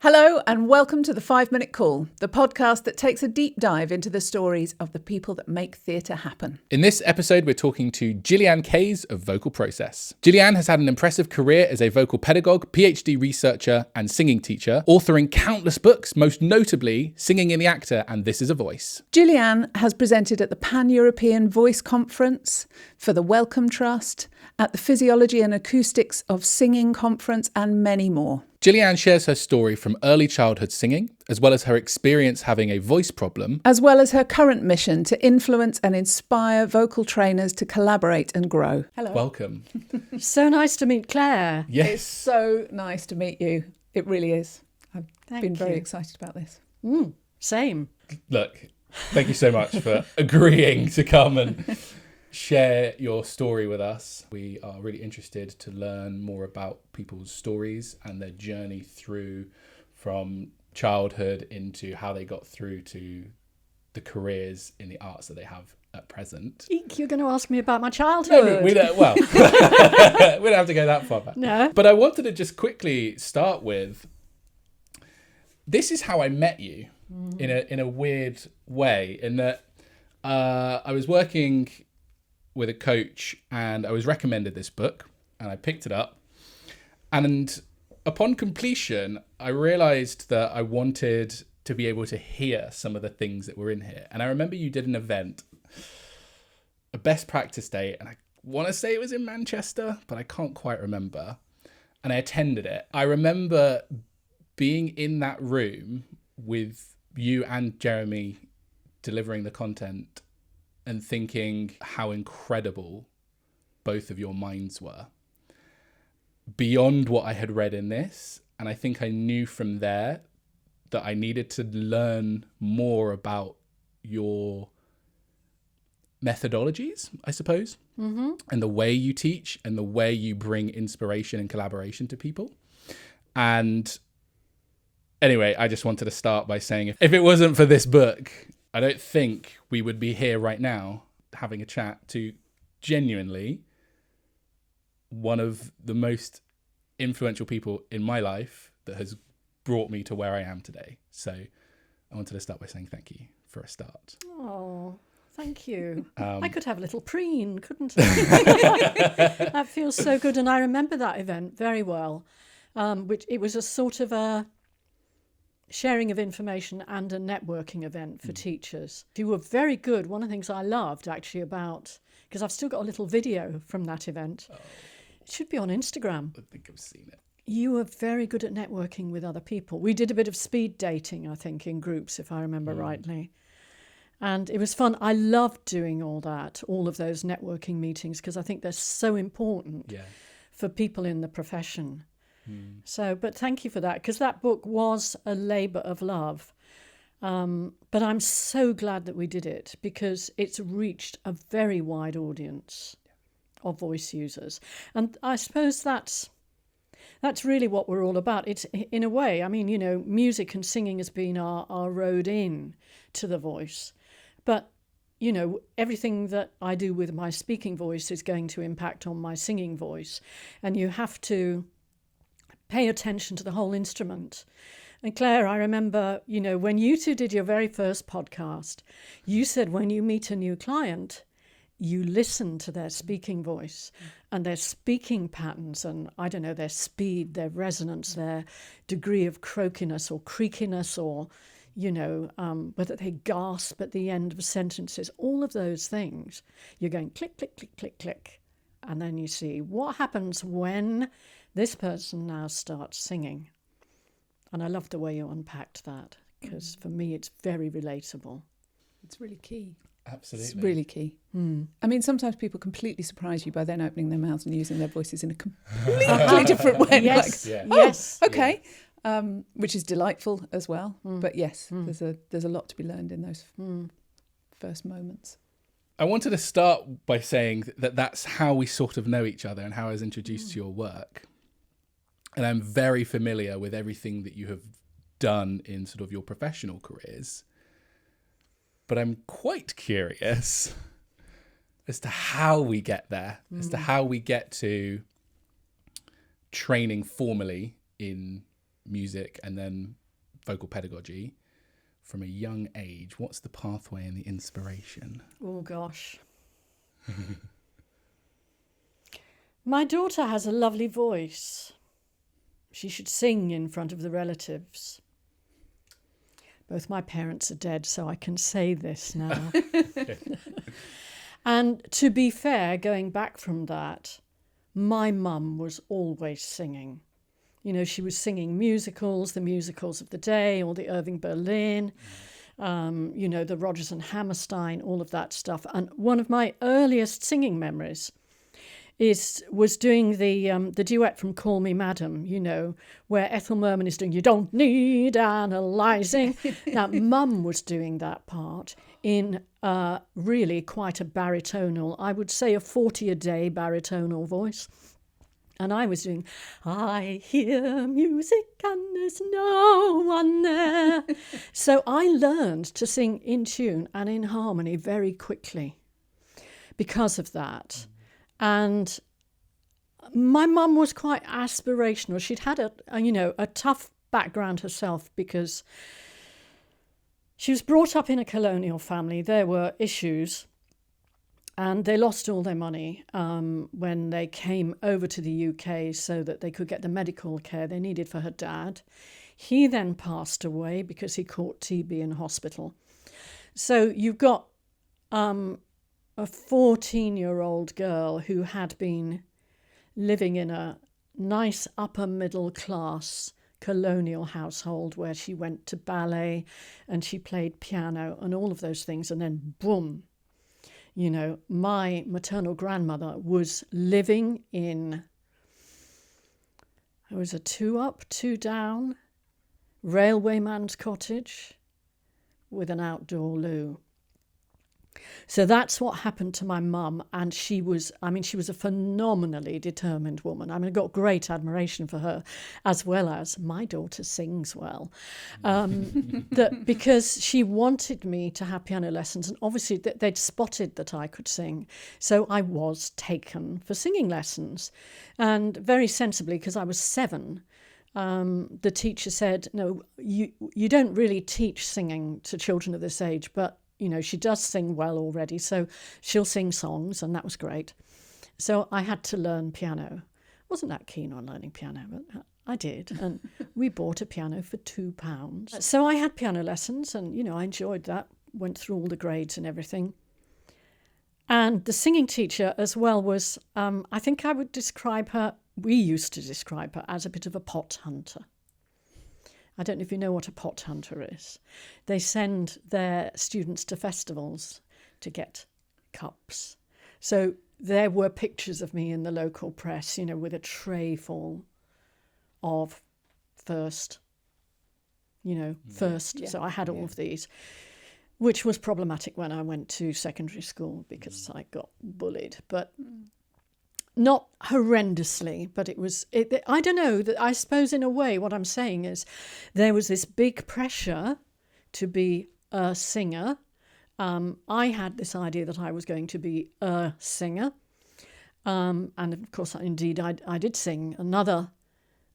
Hello and welcome to the 5 Minute Call, the podcast that takes a deep dive into the stories of the people that make theatre happen. In this episode, we're talking to Gillyanne Kayes of Vocal Process. Gillyanne has had an impressive career as a vocal pedagogue, PhD researcher and singing teacher, authoring countless books, most notably Singing in the Actor and This is a Voice. Gillyanne has presented at the Pan-European Voice Conference, for the Wellcome Trust, at the Physiology and Acoustics of Singing Conference and many more. Gillyanne shares her story from early childhood singing, as well as her experience having a voice problem, as well as her current mission to influence and inspire vocal trainers to collaborate and grow. Hello. Welcome. So nice to meet Claire. Yes. It's so nice to meet you. It really is. I've been very excited about this. Same. Look, thank you so much for agreeing to come and share your story with us. We are really interested to learn more about people's stories and their journey through from childhood into how they got through to the careers in the arts that they have at present. Eek, you're going to ask me about my childhood. No, we don't, well, we don't have to go that far back. No. But I wanted to just quickly start with, this is how I met you in a weird way, in that I was working with a coach and I was recommended this book and I picked it up, and upon completion I realized that I wanted to be able to hear some of the things that were in here. And I remember you did an event, a best practice day, and I want to say it was in Manchester, but I can't quite remember, and I attended it. I remember being in that room with you and Jeremy delivering the content and thinking how incredible both of your minds were, beyond what I had read in this. And I think I knew from there that I needed to learn more about your methodologies, I suppose, and the way you teach and the way you bring inspiration and collaboration to people. And anyway, I just wanted to start by saying, if it wasn't for this book, I don't think we would be here right now having a chat to genuinely one of the most influential people in my life that has brought me to where I am today. So I wanted to start by saying thank you for a start. Oh, thank you. I could have a little preen, couldn't I? That feels so good. And I remember that event very well, which it was a sort of a sharing of information and a networking event for teachers. You were very good. One of the things I loved actually about, because I've still got a little video from that event. It should be on Instagram. I think I've seen it. You were very good at networking with other people. We did a bit of speed dating, I think, in groups, if I remember rightly. And it was fun. I loved doing all that, all of those networking meetings, because I think they're so important for people in the profession. So, but thank you for that, because that book was a labour of love. But I'm so glad that we did it, because it's reached a very wide audience of voice users. And I suppose that's really what we're all about. It's, in a way, I mean, you know, music and singing has been our road in to the voice. But, you know, everything that I do with my speaking voice is going to impact on my singing voice. And you have to pay attention to the whole instrument. And Claire, I remember, you know, when you two did your very first podcast, you said when you meet a new client, you listen to their speaking voice and their speaking patterns and, I don't know, their speed, their resonance, their degree of croakiness or creakiness, or, you know, whether they gasp at the end of sentences, all of those things. You're going click, click, click, click, click. And then you see what happens when this person now starts singing. And I love the way you unpacked that, because for me it's very relatable. It's really key. Absolutely. It's really key. I mean, sometimes people completely surprise you by then opening their mouths and using their voices in a completely different way. Yes, Like, yes. Okay. Which is delightful as well. But yes, there's a lot to be learned in those first moments. I wanted to start by saying that that's how we sort of know each other and how I was introduced to your work. And I'm very familiar with everything that you have done in sort of your professional careers. But I'm quite curious as to how we get there, as to how we get to training formally in music and then vocal pedagogy from a young age. What's the pathway and the inspiration? Oh, gosh. My daughter has a lovely voice. She should sing in front of the relatives. Both my parents are dead, so I can say this now. And to be fair, going back from that, my mum was always singing. You know, she was singing musicals, the musicals of the day, or the Irving Berlin, you know, the Rodgers and Hammerstein, all of that stuff. And one of my earliest singing memories was doing the duet from Call Me Madam, you know, where Ethel Merman is doing "You Don't Need Analysing." Now, Mum was doing that part in really quite a baritonal, I would say a 40-a-day baritonal voice. And I was doing, "I hear music and there's no one there." So I learned to sing in tune and in harmony very quickly because of that. And my mum was quite aspirational. She'd had a tough background herself because she was brought up in a colonial family. There were issues, and they lost all their money when they came over to the UK so that they could get the medical care they needed for her dad. He then passed away because he caught TB in hospital. So you've got a 14-year-old girl who had been living in a nice upper middle class colonial household where she went to ballet and she played piano and all of those things, and then boom, you know, my maternal grandmother was living in, it was a 2-up, 2-down railwayman's cottage with an outdoor loo. So that's what happened to my mum, and she was a phenomenally determined woman. I mean, I got great admiration for her, as well as my daughter sings well, because she wanted me to have piano lessons, and obviously they'd spotted that I could sing. So I was taken for singing lessons, and very sensibly, because I was 7, the teacher said, "No, you don't really teach singing to children of this age, but you know, she does sing well already, so she'll sing songs," and that was great. So I had to learn piano. Wasn't that keen on learning piano, but I did, and we bought a piano for £2. So I had piano lessons, and, you know, I enjoyed that, went through all the grades and everything. And the singing teacher as well was, I think I would describe her, we used to describe her as a bit of a pot hunter. I don't know if you know what a pot hunter is. They send their students to festivals to get cups. So there were pictures of me in the local press, you know, with a tray full of first. Yeah. So I had all of these, which was problematic when I went to secondary school because I got bullied. But not horrendously, but it was, I don't know, I suppose in a way what I'm saying is there was this big pressure to be a singer. I had this idea that I was going to be a singer. And of course, indeed, I did sing. Another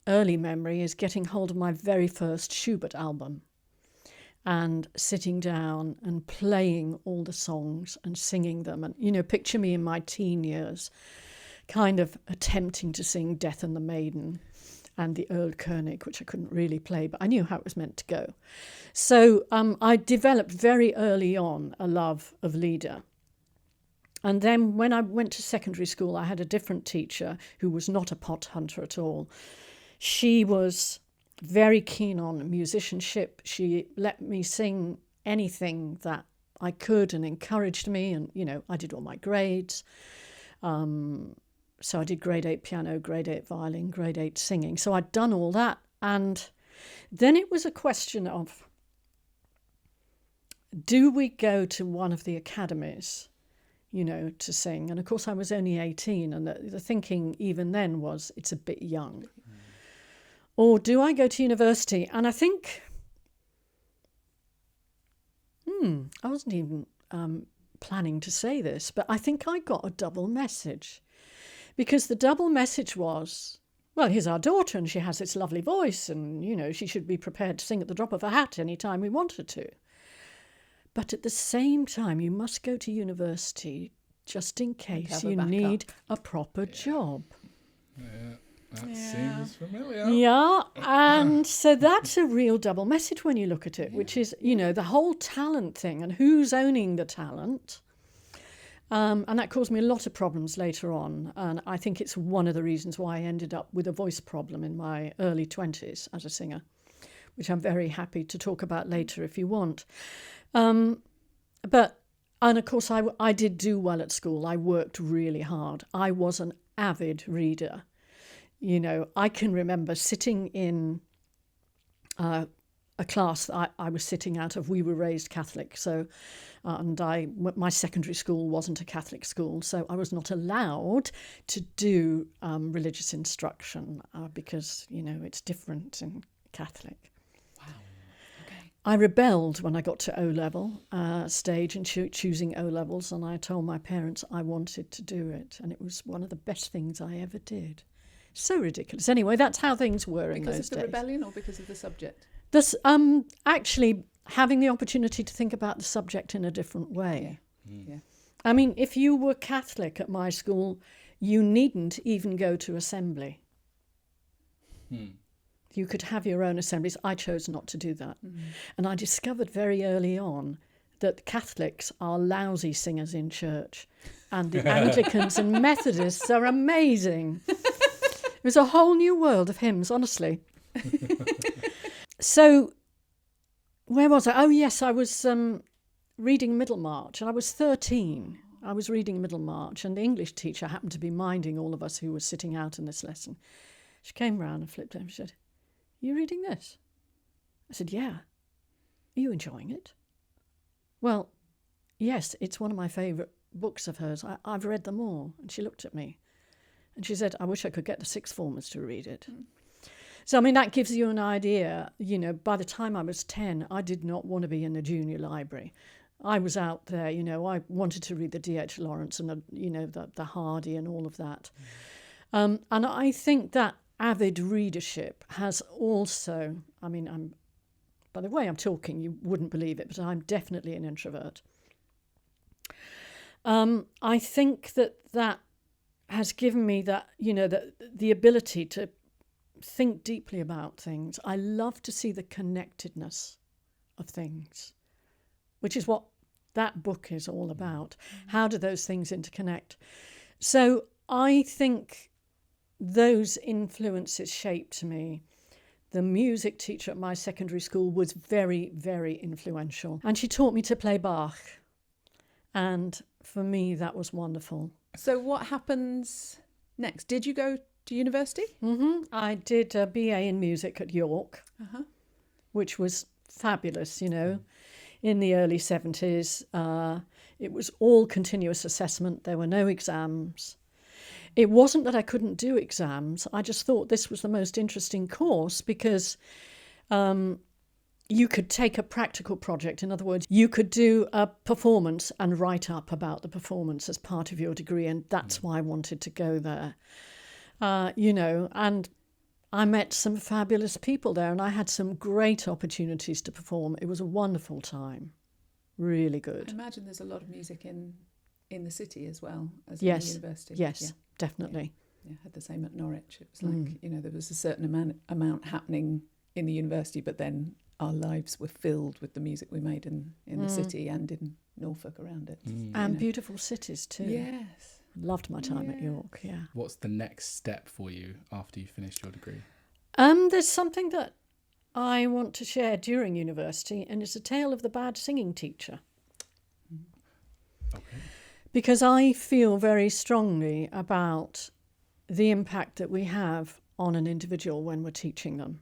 early memory is getting hold of my very first Schubert album and sitting down and playing all the songs and singing them. And, you know, picture me in my teen years, kind of attempting to sing Death and the Maiden and the Erlkönig, which I couldn't really play, but I knew how it was meant to go. So I developed very early on a love of Lieder. And then when I went to secondary school, I had a different teacher who was not a pot hunter at all. She was very keen on musicianship. She let me sing anything that I could and encouraged me. And, you know, I did all my grades. So I did grade 8 piano, grade 8 violin, grade 8 singing. So I'd done all that. And then it was a question of, do we go to one of the academies, you know, to sing? And of course I was only 18, and the thinking even then was it's a bit young. Or do I go to university? And I think, I wasn't even planning to say this, but I think I got a double message. Because the double message was, well, here's our daughter and she has this lovely voice and, you know, she should be prepared to sing at the drop of a hat any time we want her to. But at the same time, you must go to university just in case you need a proper job. Yeah, that seems familiar. Yeah, and so that's a real double message when you look at it, which is, you know, the whole talent thing and who's owning the talent. And that caused me a lot of problems later on. And I think it's one of the reasons why I ended up with a voice problem in my early 20s as a singer, which I'm very happy to talk about later if you want. And of course, I did do well at school. I worked really hard. I was an avid reader. You know, I can remember sitting in a class that I was sitting out of. We were raised Catholic, so and my secondary school wasn't a Catholic school, so I was not allowed to do religious instruction because, you know, it's different in Catholic. I rebelled when I got to O-level stage and choosing O-levels, and I told my parents I wanted to do it, and it was one of the best things I ever did. So ridiculous. Anyway, that's how things were in those days. Because of the rebellion or because of the subject? This, actually having the opportunity to think about the subject in a different way. Yeah. I mean, if you were Catholic at my school, you needn't even go to assembly. You could have your own assemblies. I chose not to do that. And I discovered very early on that Catholics are lousy singers in church and the Anglicans and Methodists are amazing. It was a whole new world of hymns, honestly. So, where was I? Oh, yes, I was reading Middlemarch, and I was 13. I was reading Middlemarch, and the English teacher happened to be minding all of us who were sitting out in this lesson. She came round and flipped over and said, "Are you reading this?" I said, "Yeah." "Are you enjoying it?" "Well, yes, it's one of my favourite books of hers. I've read them all." And she looked at me and she said, "I wish I could get the sixth formers to read it." So, I mean, that gives you an idea. You know, by the time I was 10, I did not want to be in the junior library. I was out there, you know, I wanted to read the D.H. Lawrence and, the Hardy and all of that. And I think that avid readership has also, I mean, by the way I'm talking, you wouldn't believe it, but I'm definitely an introvert. I think that has given me that, you know, the ability to think deeply about things. I love to see the connectedness of things, which is what that book is all about. How do those things interconnect? So I think those influences shaped me. The music teacher at my secondary school was very, very influential. And she taught me to play Bach. And for me, that was wonderful. So what happens next? Did you go to university? I did a BA in music at York, which was fabulous, you know. In the early 70s, it was all continuous assessment. There were no exams. It wasn't that I couldn't do exams. I just thought this was the most interesting course because you could take a practical project. In other words, you could do a performance and write up about the performance as part of your degree, and that's why I wanted to go there. You know, and I met some fabulous people there and I had some great opportunities to perform. It was a wonderful time. Really good. I imagine there's a lot of music in the city as well as Yes. in the university. Yes, definitely. Yeah, I had the same at Norwich. It was like, you know, there was a certain amount happening in the university, but then our lives were filled with the music we made in the city and in Norfolk around it. And beautiful cities too. Yes. Loved my time at York, yeah. What's the next step for you after you finished your degree? There's something that I want to share during university, and it's a tale of the bad singing teacher. Okay. Because I feel very strongly about the impact that we have on an individual when we're teaching them.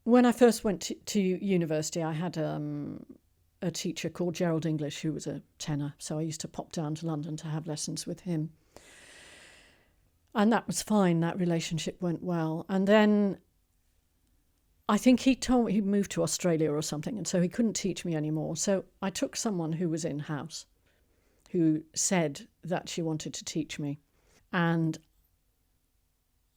When I first went to university, I had a teacher called Gerald English who was a tenor, so I used to pop down to London to have lessons with him. And that was fine, that relationship went well. And then I think he told me he'd moved to Australia or something, and so he couldn't teach me anymore. So I took someone who was in-house who said that she wanted to teach me. And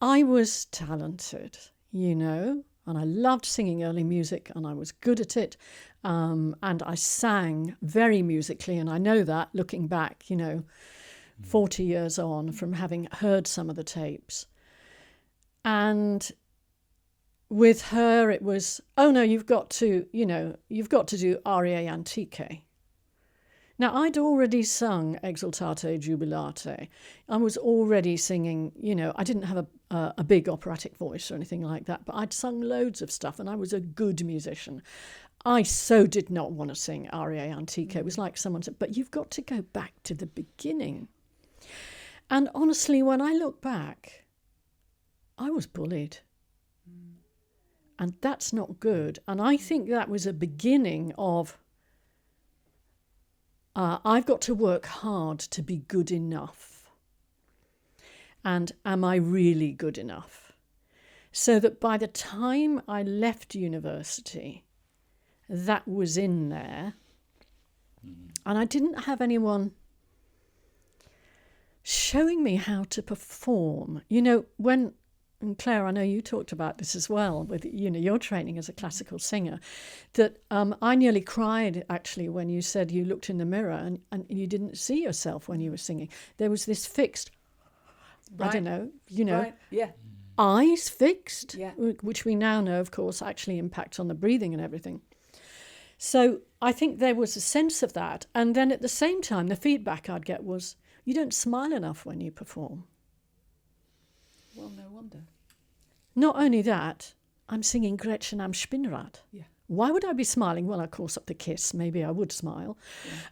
I was talented, you know, and I loved singing early music and I was good at it. And I sang very musically, and I know that looking back, you know, 40 years on from having heard some of the tapes. And with her, it was, oh no, you've got to do Aria Antiche. Now, I'd already sung Exultate Jubilate. I was already singing, you know, I didn't have a big operatic voice or anything like that, but I'd sung loads of stuff and I was a good musician. I so did not want to sing Aria Antiche. It was like someone said, but you've got to go back to the beginning. And honestly, when I look back, I was bullied. And that's not good. And I think that was a beginning of I've got to work hard to be good enough. And am I really good enough? So that by the time I left university, that was in there. And I didn't have anyone showing me how to perform. You know, and Claire, I know you talked about this as well with, you know, your training as a classical singer, that I nearly cried actually when you said you looked in the mirror and you didn't see yourself when you were singing. There was this fixed, right. I don't know, you know, right. Yeah. Eyes fixed, yeah. which we now know, of course, actually impacts on the breathing and everything. So I think there was a sense of that. And then at the same time, the feedback I'd get was, you don't smile enough when you perform. Well, no wonder. Not only that, I'm singing Gretchen am Spinnrad. Yeah. Why would I be smiling? Well, of course, at the kiss, maybe I would smile.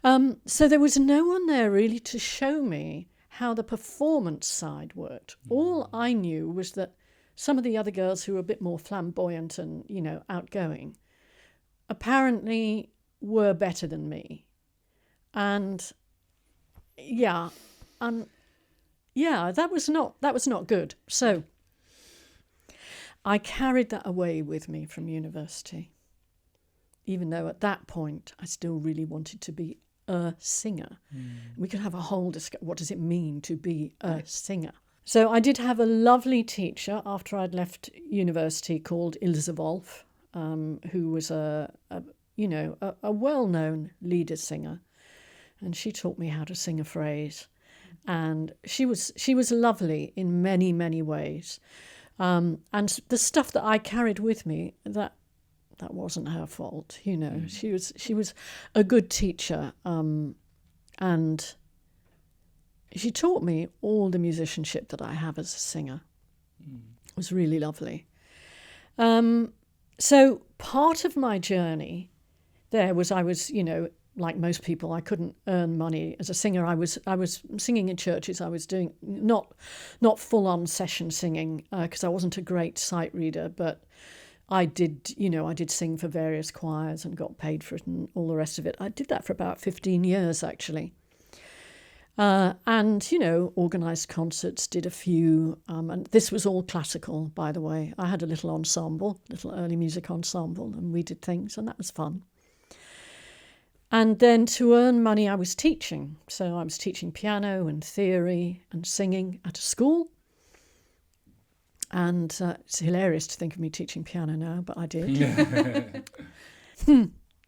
Yeah. So there was no one there really to show me how the performance side worked. All I knew was that some of the other girls who were a bit more flamboyant and, you know, outgoing, apparently were better than me. And yeah, that was not good. So I carried that away with me from university, even though at that point I still really wanted to be a singer. We could have a whole discussion. What does it mean to be a singer? So I did have a lovely teacher after I'd left university called Ilse Wolf, who was a well-known leader singer, and she taught me how to sing a phrase. And she was lovely in many, many ways. And the stuff that I carried with me, that wasn't her fault, you know. She was a good teacher, and she taught me all the musicianship that I have as a singer. It was really lovely. So part of my journey there was I was, you know, like most people, I couldn't earn money as a singer. I was singing in churches. I was doing not full-on session singing because I wasn't a great sight reader, but I did sing for various choirs and got paid for it and all the rest of it. I did that for about 15 years, actually. And, you know, organised concerts, did a few. And this was all classical, by the way. I had a little ensemble, little early music ensemble, and we did things, and that was fun. And then to earn money, I was teaching. So I was teaching piano and theory and singing at a school. And it's hilarious to think of me teaching piano now, but I did.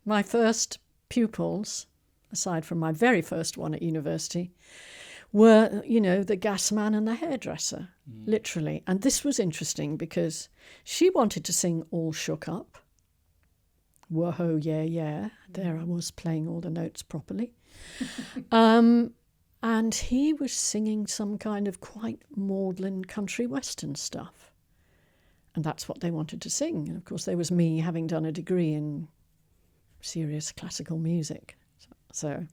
My first pupils, aside from my very first one at university, were, you know, the gas man and the hairdresser, literally. And this was interesting because she wanted to sing All Shook Up. Whoa, yeah, yeah. There I was playing all the notes properly. And he was singing some kind of quite maudlin country western stuff. And that's what they wanted to sing. And of course, there was me having done a degree in serious classical music. So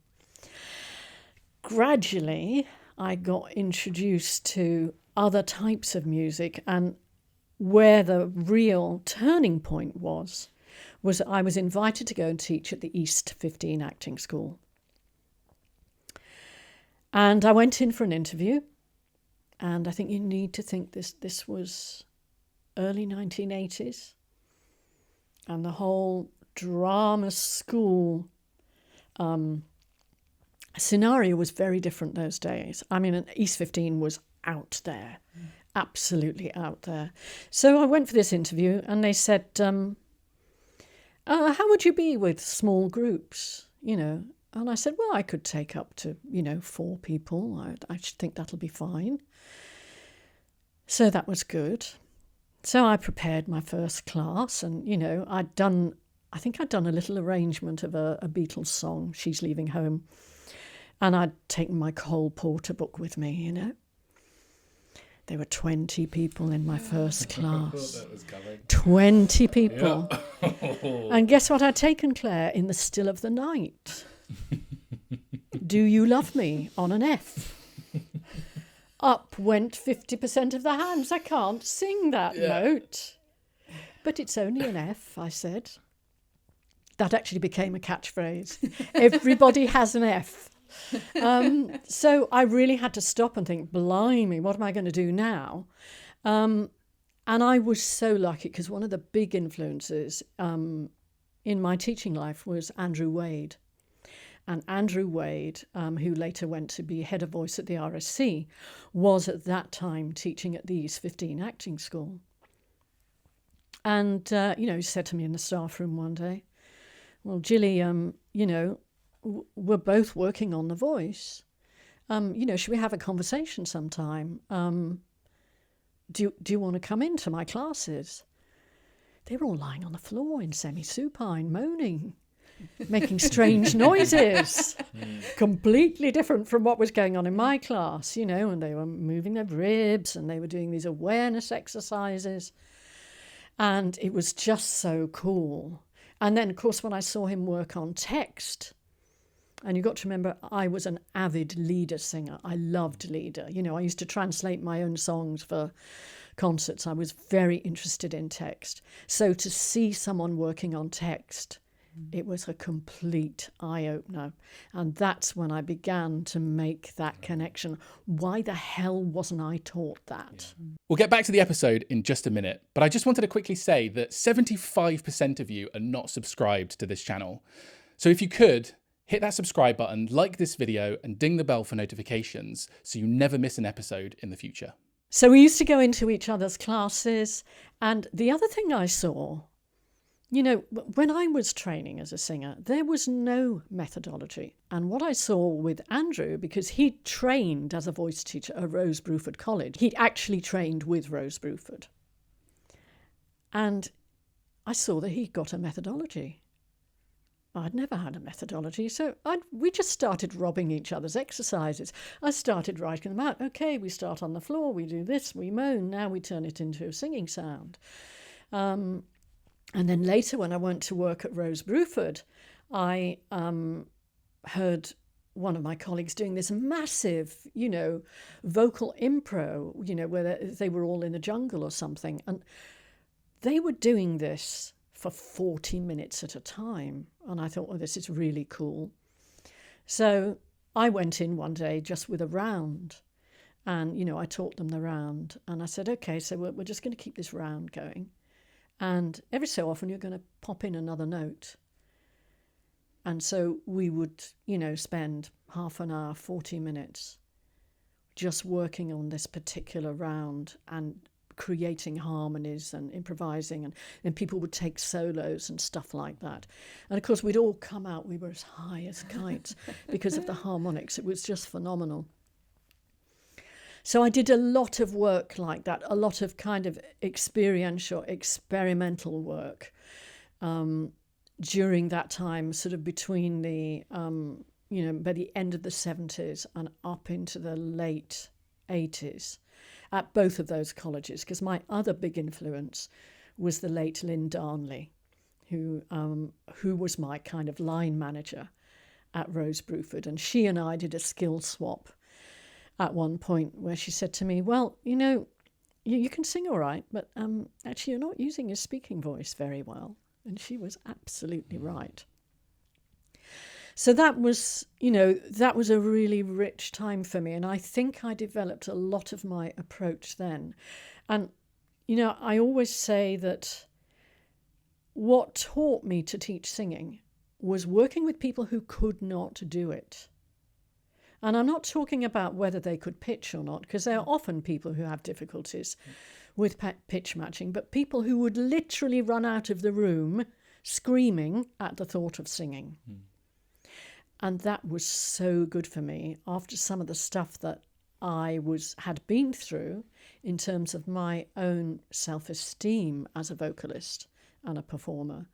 gradually, I got introduced to other types of music. And where the real turning point was I was invited to go and teach at the East 15 Acting School. And I went in for an interview, and I think you need to think this was early 1980s, and the whole drama school scenario was very different those days. I mean, East 15 was out there, absolutely out there. So I went for this interview and they said, how would you be with small groups, And I said, well, I could take up to, 4 people. I should think that'll be fine. So that was good. So I prepared my first class and, I think I'd done a little arrangement of a Beatles song, She's Leaving Home. And I'd taken my Cole Porter book with me, There were 20 people in my first class. That was coming. 20 people. Yeah. And guess what I'd taken, Claire, in the still of the night? Do You Love Me on an F. Up went 50% of the hands. I can't sing that note. But it's only an F, I said. That actually became a catchphrase. Everybody has an F. So I really had to stop and think, blimey, what am I going to do now? And I was so lucky because one of the big influences in my teaching life was Andrew Wade. And Andrew Wade, who later went to be head of voice at the RSC, was at that time teaching at the East 15 acting school. And, he said to me in the staff room one day, well, Gilly, we're both working on The Voice. Should we have a conversation sometime? Do you want to come into my classes? They were all lying on the floor in semi-supine, moaning, making strange noises, completely different from what was going on in my class, and they were moving their ribs and they were doing these awareness exercises. And it was just so cool. And then, of course, when I saw him work on text, and you got to remember, I was an avid Lieder singer. I loved Lieder. I used to translate my own songs for concerts. I was very interested in text. So to see someone working on text, it was a complete eye-opener. And that's when I began to make that connection. Why the hell wasn't I taught that? Yeah. We'll get back to the episode in just a minute, but I just wanted to quickly say that 75% of you are not subscribed to this channel. So if you could, hit that subscribe button, like this video, and ding the bell for notifications so you never miss an episode in the future. So we used to go into each other's classes. And the other thing I saw, when I was training as a singer, there was no methodology. And what I saw with Andrew, because he trained as a voice teacher at Rose Bruford College, he actually trained with Rose Bruford. And I saw that he got a methodology. I'd never had a methodology, so we just started robbing each other's exercises. I started writing them out. Okay, we start on the floor, we do this, we moan, now we turn it into a singing sound. And then later, when I went to work at Rose Bruford, I heard one of my colleagues doing this massive, vocal impro, where they were all in the jungle or something. And they were doing this for 40 minutes at a time. And I thought, well, this is really cool. So I went in one day just with a round. And, I taught them the round. And I said, okay, so we're just going to keep this round going. And every so often you're going to pop in another note. And so we would, spend half an hour, 40 minutes just working on this particular round and creating harmonies and improvising. And then people would take solos and stuff like that. And of course, we'd all come out, we were as high as kites because of the harmonics. It was just phenomenal. So I did a lot of work like that, a lot of kind of experiential, experimental work during that time, sort of between the, by the end of the 70s and up into the late 80s at both of those colleges, because my other big influence was the late Lynn Darnley, who was my kind of line manager at Rose Bruford. And she and I did a skill swap at one point where she said to me, well, you can sing all right, but actually you're not using your speaking voice very well. And she was absolutely right. So that was a really rich time for me. And I think I developed a lot of my approach then. And, I always say that what taught me to teach singing was working with people who could not do it. And I'm not talking about whether they could pitch or not, because there are often people who have difficulties with pitch matching, but people who would literally run out of the room screaming at the thought of singing. And that was so good for me after some of the stuff that I had been through in terms of my own self-esteem as a vocalist and a performer,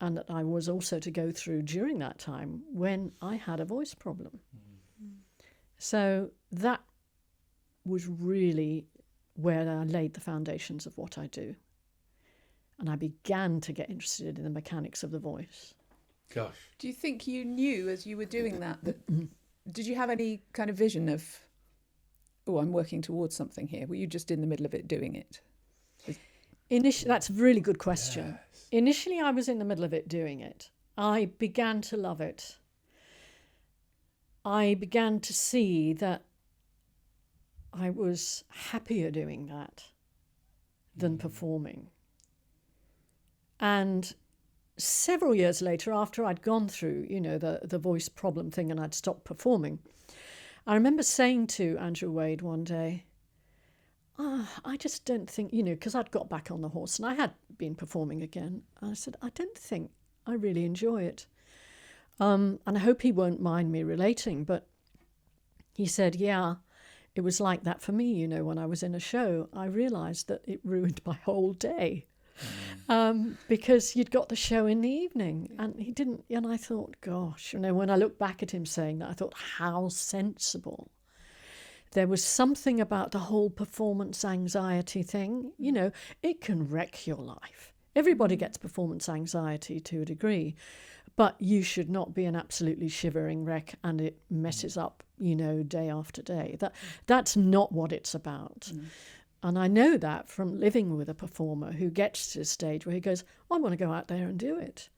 and that I was also to go through during that time when I had a voice problem. So that was really where I laid the foundations of what I do. And I began to get interested in the mechanics of the voice. Gosh. Do you think you knew as you were doing that did you have any kind of vision of, oh, I'm working towards something here? Were you just in the middle of it doing it? That's a really good question. Yes. Initially, I was in the middle of it doing it. I began to love it. I began to see that I was happier doing that than performing. And several years later, after I'd gone through, the voice problem thing and I'd stopped performing, I remember saying to Andrew Wade one day, I just don't think, because I'd got back on the horse and I had been performing again. I said, I don't think I really enjoy it. And I hope he won't mind me relating, but he said, yeah, it was like that for me, when I was in a show. I realised that it ruined my whole day because you'd got the show in the evening and he didn't. And I thought, gosh, when I look back at him saying that, I thought, how sensible. There was something about the whole performance anxiety thing. It can wreck your life. Everybody gets performance anxiety to a degree, but you should not be an absolutely shivering wreck and it messes up, day after day. That's not what it's about. And I know that from living with a performer who gets to a stage where he goes, I want to go out there and do it.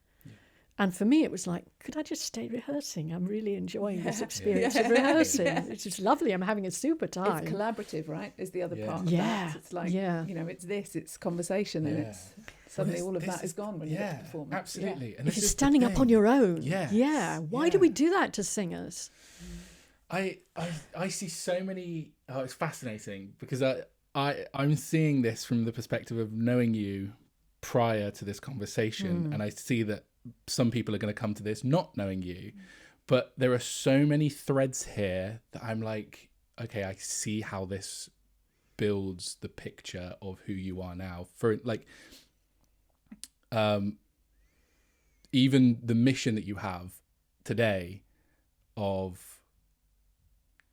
And for me, it was like, could I just stay rehearsing? I'm really enjoying this experience of rehearsing. It's just lovely. I'm having a super time. It's collaborative, right? Is the other part of that. It's like, it's conversation and it's suddenly all of that is gone when you get to performance. Absolutely. Yeah. And if you're standing up on your own. Why do we do that to singers? I see so many. Oh, it's fascinating because I'm seeing this from the perspective of knowing you prior to this conversation, and I see that some people are going to come to this not knowing you, but there are so many threads here that I'm like, okay, I see how this builds the picture of who you are now. For like, even the mission that you have today of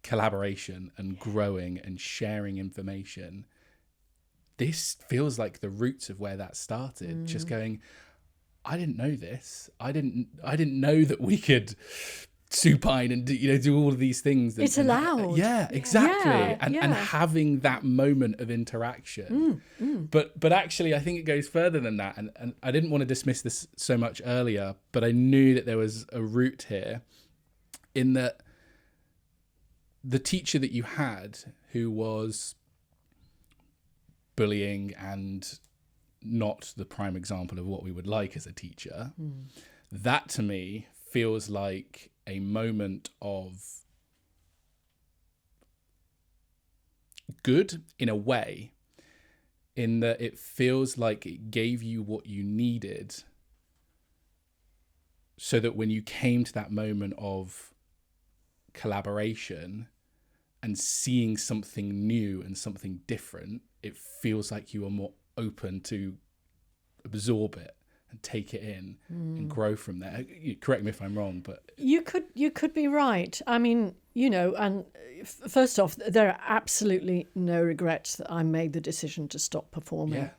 collaboration and growing and sharing information, this feels like the roots of where that started. Just going, I didn't know this. I didn't know that we could supine and do all of these things. It's allowed. Yeah, exactly. Yeah, and having that moment of interaction. But actually, I think it goes further than that. And I didn't want to dismiss this so much earlier, but I knew that there was a root here in that the teacher that you had who was bullying and not the prime example of what we would like as a teacher, that to me feels like a moment of good in a way, in that it feels like it gave you what you needed so that when you came to that moment of collaboration and seeing something new and something different, it feels like you are more open to absorb it and take it in and grow from there. Correct me if I'm wrong, but you could be right. I mean, and first off, there are absolutely no regrets that I made the decision to stop performing. Yeah.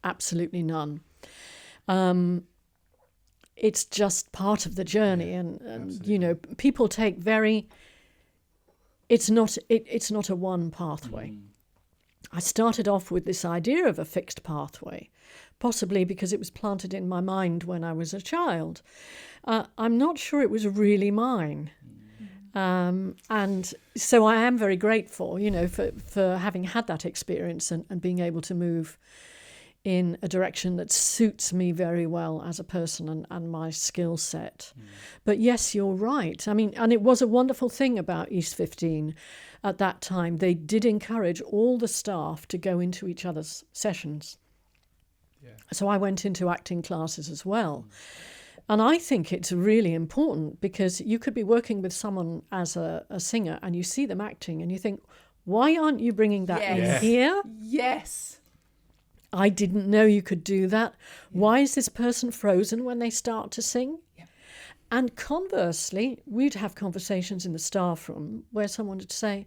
Absolutely none. It's just part of the journey, and people take it's not a one pathway. I started off with this idea of a fixed pathway, possibly because it was planted in my mind when I was a child. I'm not sure it was really mine. And so I am very grateful, for having had that experience and being able to move in a direction that suits me very well as a person and my skill set. But yes, you're right. I mean, and it was a wonderful thing about East 15 at that time. They did encourage all the staff to go into each other's sessions. Yeah. So I went into acting classes as well. And I think it's really important, because you could be working with someone as a singer and you see them acting and you think, why aren't you bringing that in here? Yes. I didn't know you could do that. Yeah. Why is this person frozen when they start to sing? Yeah. And conversely, we'd have conversations in the staff room where someone would say,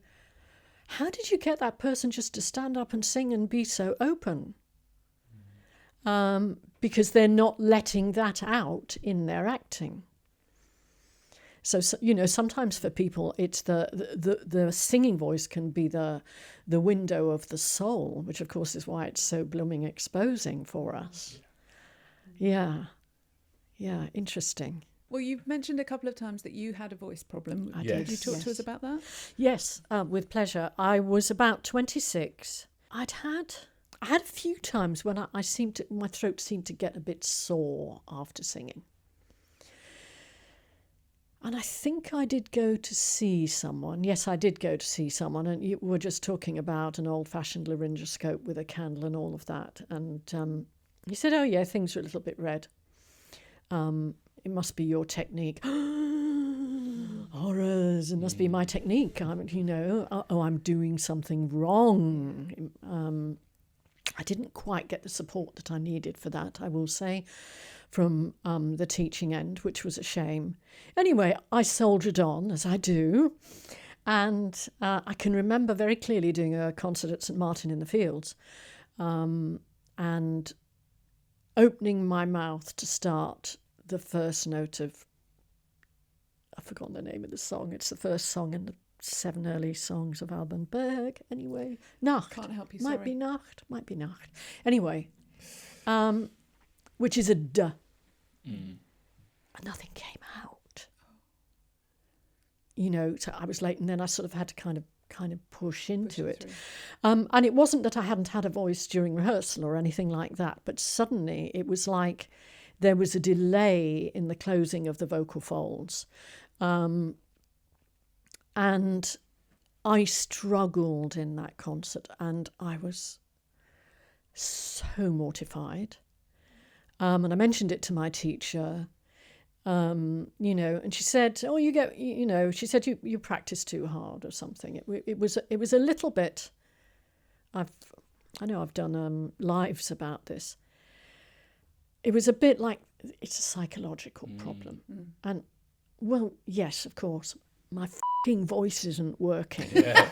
how did you get that person just to stand up and sing and be so open? Because they're not letting that out in their acting. So you know, sometimes for people, it's the singing voice can be the window of the soul, which of course is why it's so blooming exposing for us. Yeah, interesting. Well, you've mentioned a couple of times that you had a voice problem. I did. Could you talk to us about that? Yes, with pleasure. I was about 26. I had a few times when my throat seemed to get a bit sore after singing. And I think I did go to see someone. Yes, I did go to see someone. And you were just talking about an old-fashioned laryngoscope with a candle and all of that. And he said, oh, yeah, things are a little bit red. It must be your technique. Horrors, it must be my technique. I'm doing something wrong. I didn't quite get the support that I needed for that, I will say, from the teaching end, which was a shame. Anyway, I soldiered on, as I do, and I can remember very clearly doing a concert at St Martin in the Fields and opening my mouth to start the first note of, I've forgotten the name of the song, it's the first song in the 7 early songs of Alban Berg. Anyway, Nacht. Can't help you, sorry. Might be Nacht. Anyway, which is a duh. And nothing came out. You know, so I was late, and then I sort of had to kind of push into it. And it wasn't that I hadn't had a voice during rehearsal or anything like that, but suddenly it was like there was a delay in the closing of the vocal folds. And I struggled in that concert, and I was so mortified. And I mentioned it to my teacher, and she said, "Oh, she said you practice too hard or something." It was a little bit. I know I've done lives about this. It was a bit like it's a psychological problem, and well, yes, of course, my f***ing voice isn't working. Yeah.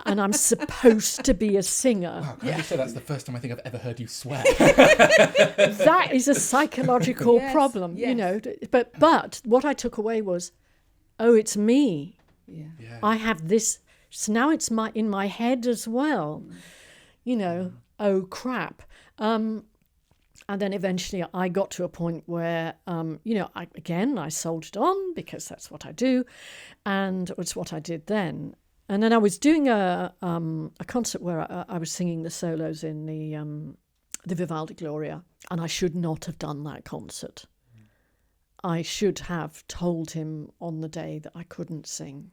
And I'm supposed to be a singer. Wow, can you say that's the first time I think I've ever heard you swear? That is a psychological problem, yes. But what I took away was, oh, it's me. Yeah. I have this. So now it's in my head as well. Oh crap. And then eventually I got to a point where, I soldiered on because that's what I do, and it's what I did then. And then I was doing a concert where I was singing the solos in the Vivaldi Gloria, and I should not have done that concert. I should have told him on the day that I couldn't sing.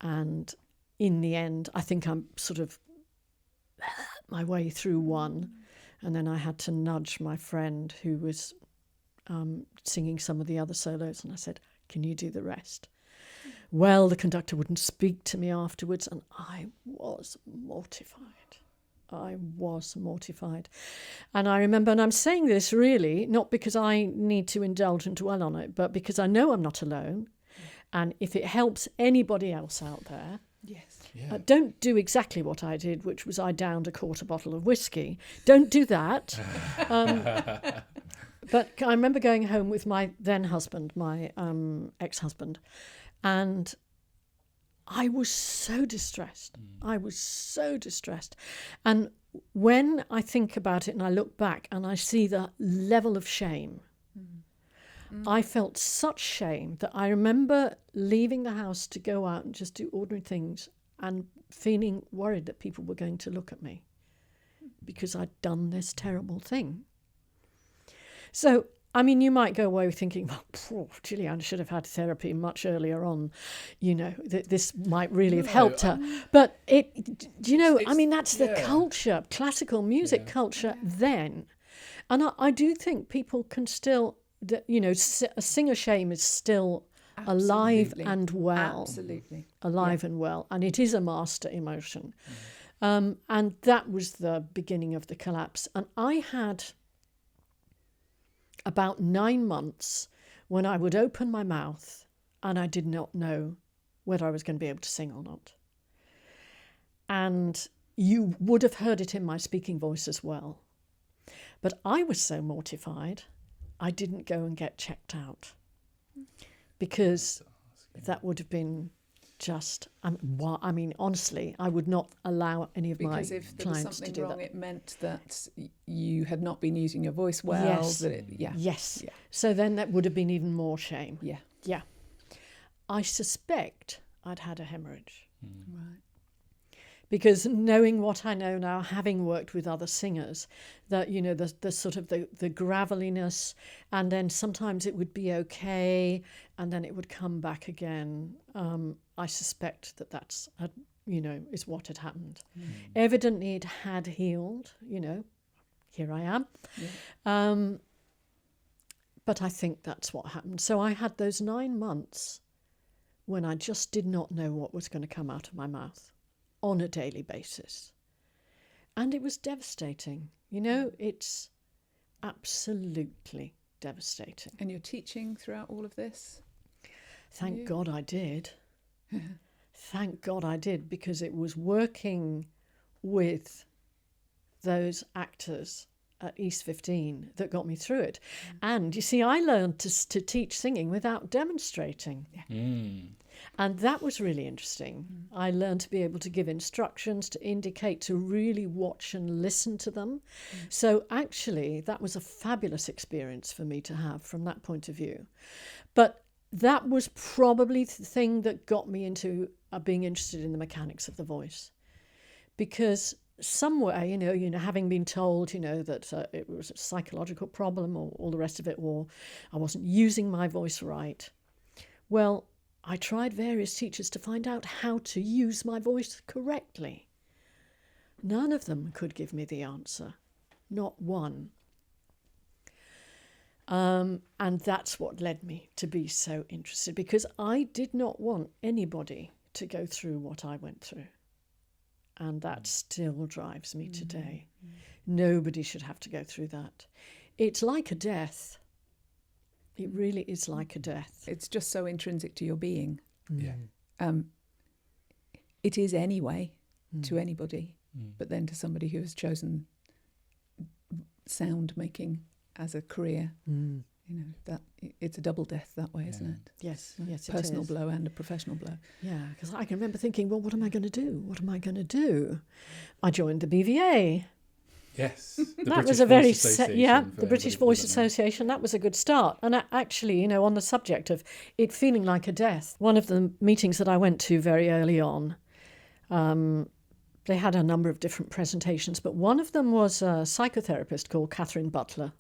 And in the end, I think I'm sort of my way through one. And then I had to nudge my friend who was singing some of the other solos, and I said, can you do the rest? Well, the conductor wouldn't speak to me afterwards, and I was mortified. And I remember, and I'm saying this really, not because I need to indulge and dwell on it, but because I know I'm not alone. And if it helps anybody else out there, yes. Yeah. Don't do exactly what I did, which was I downed a quarter bottle of whiskey. Don't do that. But I remember going home with my then husband, my ex-husband, and I was so distressed. And when I think about it and I look back and I see the level of shame, I felt such shame that I remember leaving the house to go out and just do ordinary things and feeling worried that people were going to look at me because I'd done this terrible thing. So, I mean, you might go away thinking, well, poor Gillyanne should have had therapy much earlier on. You know, this might really have helped her. But that's the culture, classical music culture then. And I do think people can still, a singer shame is still alive and well. Absolutely. Alive and well. And it is a master emotion. And that was the beginning of the collapse. And I had about 9 months when I would open my mouth and I did not know whether I was going to be able to sing or not. And you would have heard it in my speaking voice as well. But I was so mortified, I didn't go and get checked out, because that would have been just, honestly, I would not allow any of my clients to do that. Because if there was something wrong, it meant that you had not been using your voice well. Yes. Yes. Yeah. So then that would have been even more shame. Yeah. Yeah. I suspect I'd had a hemorrhage. Right. Because knowing what I know now, having worked with other singers, that, the sort of the graveliness, and then sometimes it would be okay, and then it would come back again. I suspect that's, is what had happened. Evidently it had healed, here I am. Yeah. But I think that's what happened. So I had those 9 months when I just did not know what was going to come out of my mouth on a daily basis. And it was devastating. It's absolutely devastating. And you're teaching throughout all of this? Thank God I did. Thank God I did, because it was working with those actors at East 15 that got me through it. And you see, I learned to teach singing without demonstrating. And that was really interesting. I learned to be able to give instructions, to indicate, to really watch and listen to them. So actually, that was a fabulous experience for me to have from that point of view. But that was probably the thing that got me into being interested in the mechanics of the voice. Because somewhere, having been told, that it was a psychological problem or all the rest of it, or I wasn't using my voice right, well, I tried various teachers to find out how to use my voice correctly. None of them could give me the answer, not one. And that's what led me to be so interested, because I did not want anybody to go through what I went through. And that still drives me today. Nobody should have to go through that. It's like a death. It really is like a death. It's just so intrinsic to your being. Yeah. It is anyway to anybody, but then to somebody who has chosen sound making as a career, that it's a double death that way, isn't it? Yes, yes, it Personal is. blow and a professional blow. Yeah, because I can remember thinking, well, what am I going to do? What am I going to do? I joined the BVA. Yes. That was a very, the British Voice Association. That was a good start. And actually, on the subject of it feeling like a death, one of the meetings that I went to very early on, they had a number of different presentations, but one of them was a psychotherapist called Catherine Butler.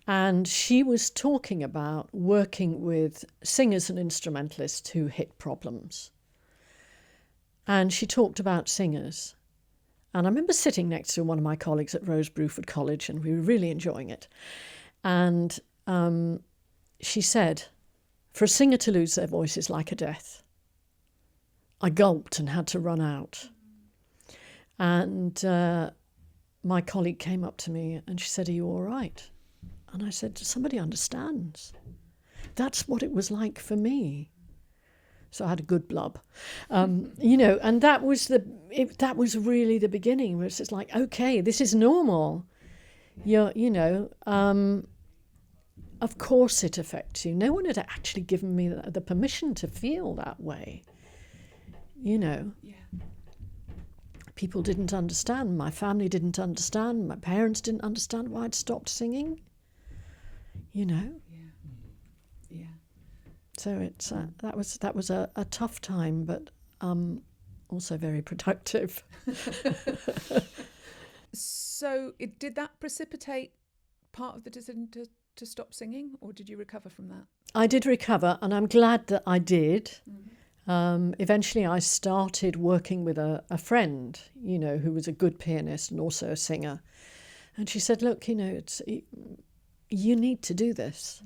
And she was talking about working with singers and instrumentalists who hit problems. And she talked about singers. And I remember sitting next to one of my colleagues at Rose Bruford College, and we were really enjoying it. And she said, for a singer to lose their voice is like a death. I gulped and had to run out. And my colleague came up to me and she said, are you all right? And I said, somebody understands. That's what it was like for me. So I had a good blub, and that was that was really the beginning, where it's just like, okay, this is normal. Of course it affects you. No one had actually given me the permission to feel that way. Yeah. People didn't understand. My family didn't understand. My parents didn't understand why I'd stopped singing. Yeah. So it's that was a tough time, but also very productive. So did that precipitate part of the decision to stop singing, or did you recover from that? I did recover, and I'm glad that I did. Eventually, I started working with a friend, who was a good pianist and also a singer. And she said, look, you need to do this.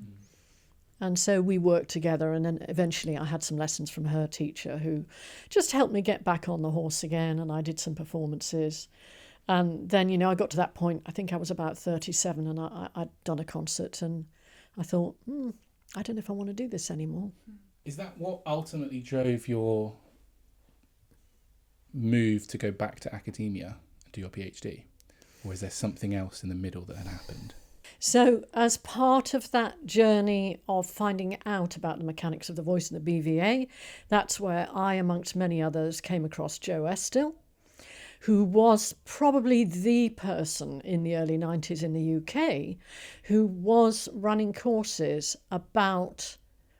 And so we worked together, and then eventually I had some lessons from her teacher who just helped me get back on the horse again, and I did some performances. And then, I got to that point, I think I was about 37, and I'd done a concert, and I thought, I don't know if I want to do this anymore. Is that what ultimately drove your move to go back to academia and do your PhD? Or is there something else in the middle that had happened? So as part of that journey of finding out about the mechanics of the voice and the BVA, that's where I, amongst many others, came across Joe Estill, who was probably the person in the early 90s in the UK who was running courses about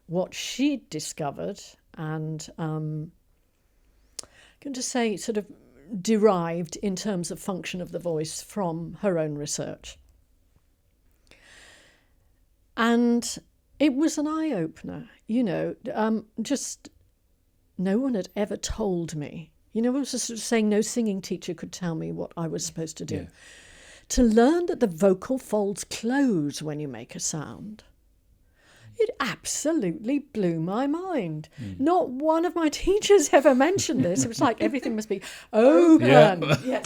what she'd discovered and, I'm going to say, sort of derived in terms of function of the voice from her own research. And it was an eye-opener, just no one had ever told me. I was just sort of saying no singing teacher could tell me what I was supposed to do. Yeah. To learn that the vocal folds close when you make a sound, it absolutely blew my mind. Not one of my teachers ever mentioned this. It was like everything must be open. Yeah.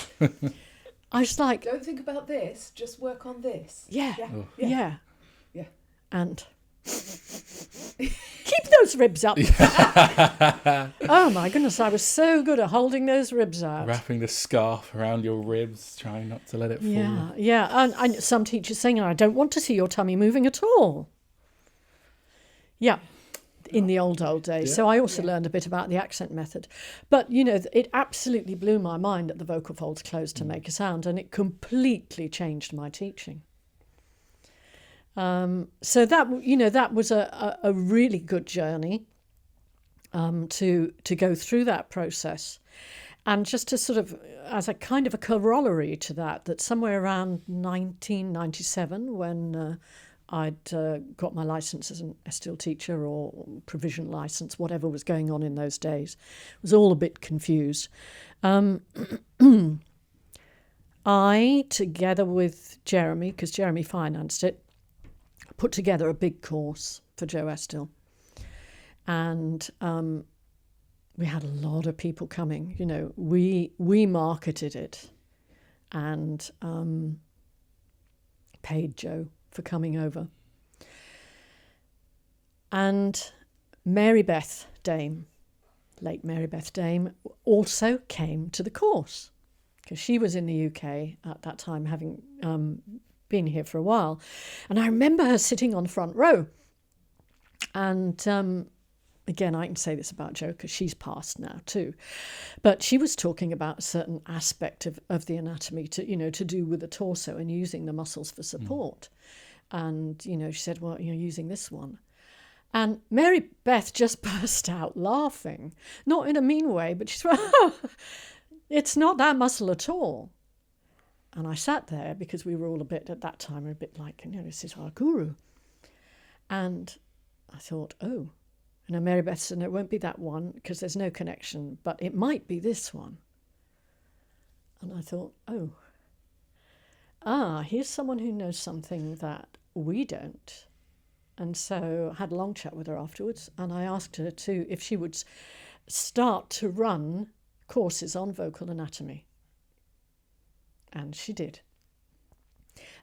I was like, Don't think about this, just work on this. yeah. Yeah. And keep those ribs up. Oh my goodness, I was so good at holding those ribs out. Wrapping the scarf around your ribs, trying not to let it fall. Yeah. And some teachers saying, I don't want to see your tummy moving at all. Yeah, in the old days. Yeah. So I also learned a bit about the accent method. But, it absolutely blew my mind that the vocal folds closed to make a sound, and it completely changed my teaching. So that was a really good journey to go through that process. And just to sort of, as a kind of a corollary to that somewhere around 1997, when I'd got my licence as an Estill teacher or provisional licence, whatever was going on in those days, was all a bit confused. I, together with Jeremy, because Jeremy financed it, put together a big course for Joe Estill. And we had a lot of people coming. We marketed it and paid Joe for coming over. And Mary Beth Dame, late Mary Beth Dame, also came to the course because she was in the UK at that time, having been here for a while. And I remember her sitting on the front row. And again, I can say this about Jo because she's passed now too. But she was talking about a certain aspect of the anatomy to do with the torso and using the muscles for support. And, she said, well, you're using this one. And Mary Beth just burst out laughing, not in a mean way, but she said, oh, it's not that muscle at all. And I sat there because we were all at that time, a bit like, this is our guru. And I thought, oh. And Mary Beth said, no, it won't be that one because there's no connection, but it might be this one. And I thought, oh. Here's someone who knows something that we don't. And so I had a long chat with her afterwards, and I asked her if she would start to run courses on vocal anatomy. And she did.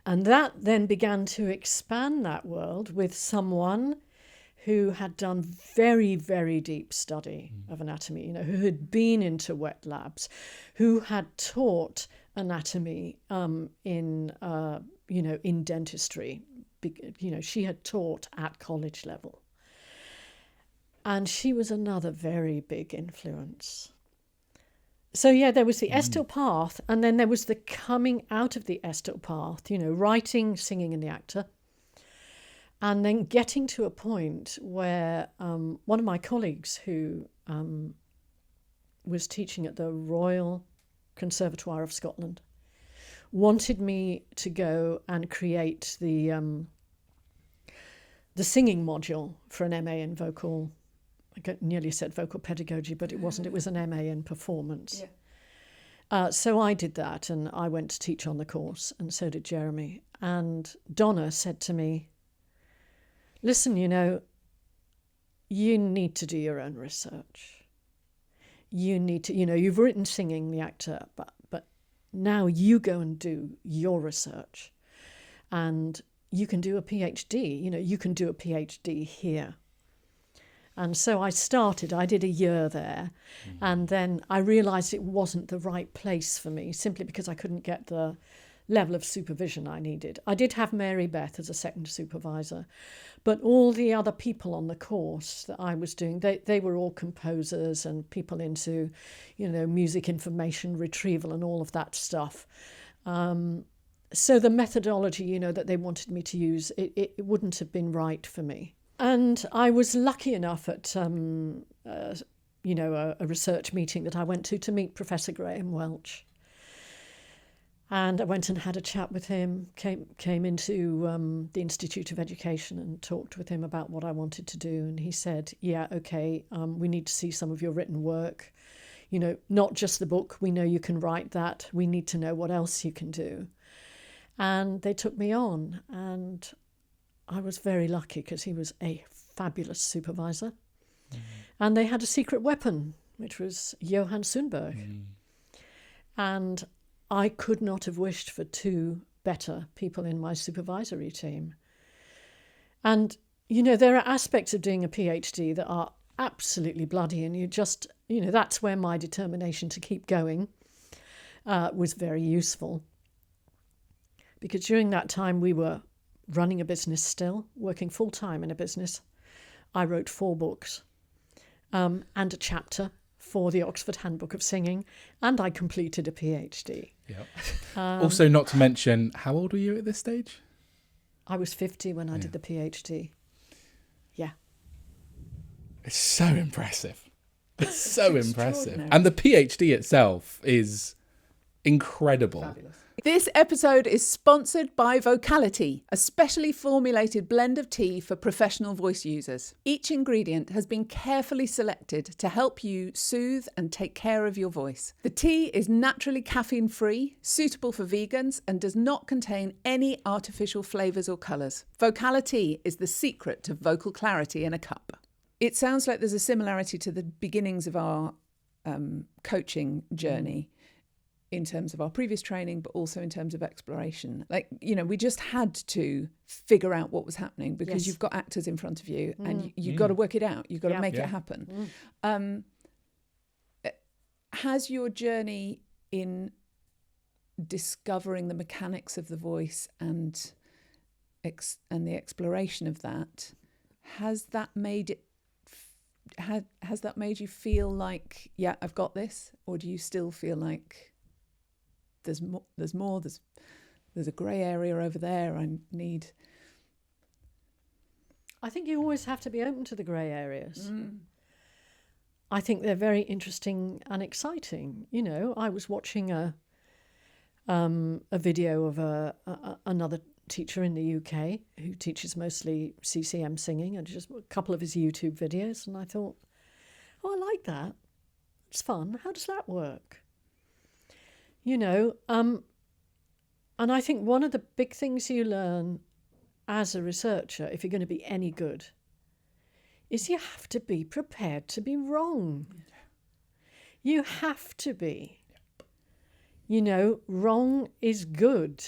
And that then began to expand that world with someone who had done very, very deep study of anatomy, who had been into wet labs, who had taught anatomy in dentistry. She had taught at college level. And she was another very big influence. So, there was the Estill path, and then there was the coming out of the Estill path, writing, singing, and the actor. And then getting to a point where one of my colleagues who was teaching at the Royal Conservatoire of Scotland wanted me to go and create the singing module for an MA in vocal. I nearly said vocal pedagogy, but it wasn't. It was an MA in performance. Yeah. So I did that, and I went to teach on the course, and so did Jeremy. And Donna said to me, listen, you know, you need to do your own research. You need to, you know, you've written Singing the Actor, but now you go and do your research. And you can do a PhD, you know, you can do a PhD here. And so I did a year there, and then I realised it wasn't the right place for me, simply because I couldn't get the level of supervision I needed. I did have Mary Beth as a second supervisor, but all the other people on the course that I was doing, they were all composers and people into, you know, music information retrieval and all of that stuff. So the methodology, you know, that they wanted me to use, it wouldn't have been right for me. And I was lucky enough at, you know, a research meeting that I went to meet Professor Graham Welch. And I went and had a chat with him, came into the Institute of Education and talked with him about what I wanted to do. And he said, yeah, okay, we need to see some of your written work. You know, not just the book. We know you can write that. We need to know what else you can do. And they took me on. And I was very lucky because he was a fabulous supervisor. And they had a secret weapon, which was Johann Sundberg. And I could not have wished for two better people in my supervisory team. And, you know, there are aspects of doing a PhD that are absolutely bloody, and you just, you know, that's where my determination to keep going was very useful. Because during that time we were running a business still, working full-time in a business. I wrote 4 books and a chapter for the Oxford Handbook of Singing, and I completed a PhD. Yep. Also, not to mention, how old were you at this stage? I was 50 when I did the PhD. Yeah. It's so impressive. It's so impressive. And the PhD itself is incredible. Fabulous. This episode is sponsored by Vocality, a specially formulated blend of tea for professional voice users. Each ingredient has been carefully selected to help you soothe and take care of your voice. The tea is naturally caffeine-free, suitable for vegans, and does not contain any artificial flavours or colours. Vocality is the secret to vocal clarity in a cup. It sounds like there's a similarity to the beginnings of our coaching journey. In terms of our previous training, but also in terms of exploration. Like, you know, we just had to figure out what was happening because you've got actors in front of you and you've got to work it out. You've got to make it happen. Has your journey in discovering the mechanics of the voice and the exploration of that, has that made you feel like, yeah, I've got this? Or do you still feel like there's a grey area over there I think you always have to be open to the grey areas. I think they're very interesting and exciting. You know, I was watching a video of another teacher in the UK who teaches mostly CCM singing, and just a couple of his YouTube videos, and I thought, oh, I like that. It's fun. How does that work? You know, and I think one of the big things you learn as a researcher, if you're going to be any good, is you have to be prepared to be wrong. You have to be. You know, wrong is good.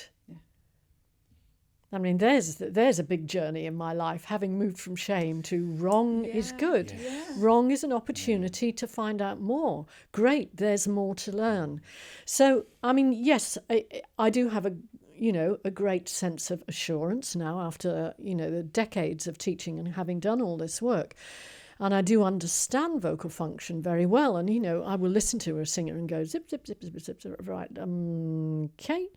I mean, there's a big journey in my life, having moved from shame to wrong is good. Yeah. Wrong is an opportunity to find out more. Great, there's more to learn. So, I mean, yes, I do have a great sense of assurance now after, you know, the decades of teaching and having done all this work. And I do understand vocal function very well. And, you know, I will listen to a singer and go, zip, zip, zip, zip, zip, zip, right, okay.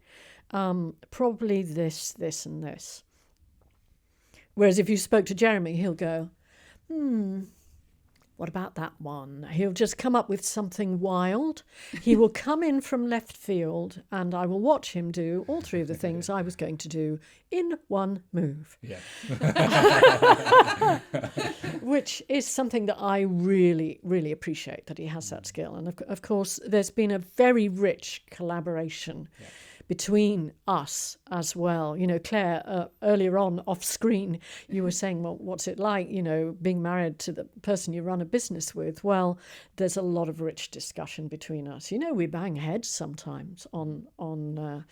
Probably this, and this. Whereas if you spoke to Jeremy, he'll go, what about that one? He'll just come up with something wild. He will come in from left field, and I will watch him do all three of the things I was going to do in one move. Yeah. Which is something that I really, really appreciate, that he has that skill. And of course, there's been a very rich collaboration between us as well. You know, Claire, earlier on off screen, you were saying, well, what's it like, you know, being married to the person you run a business with? Well, there's a lot of rich discussion between us. You know, we bang heads sometimes on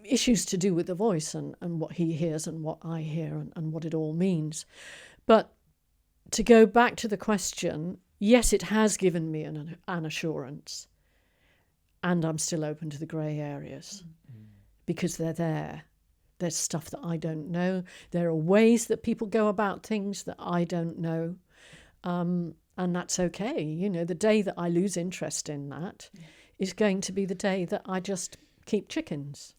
issues to do with the voice and what he hears and what I hear and what it all means. But to go back to the question, yes, it has given me an assurance. And I'm still open to the grey areas because they're there. There's stuff that I don't know. There are ways that people go about things that I don't know. And that's okay. You know, the day that I lose interest in that is going to be the day that I just keep chickens,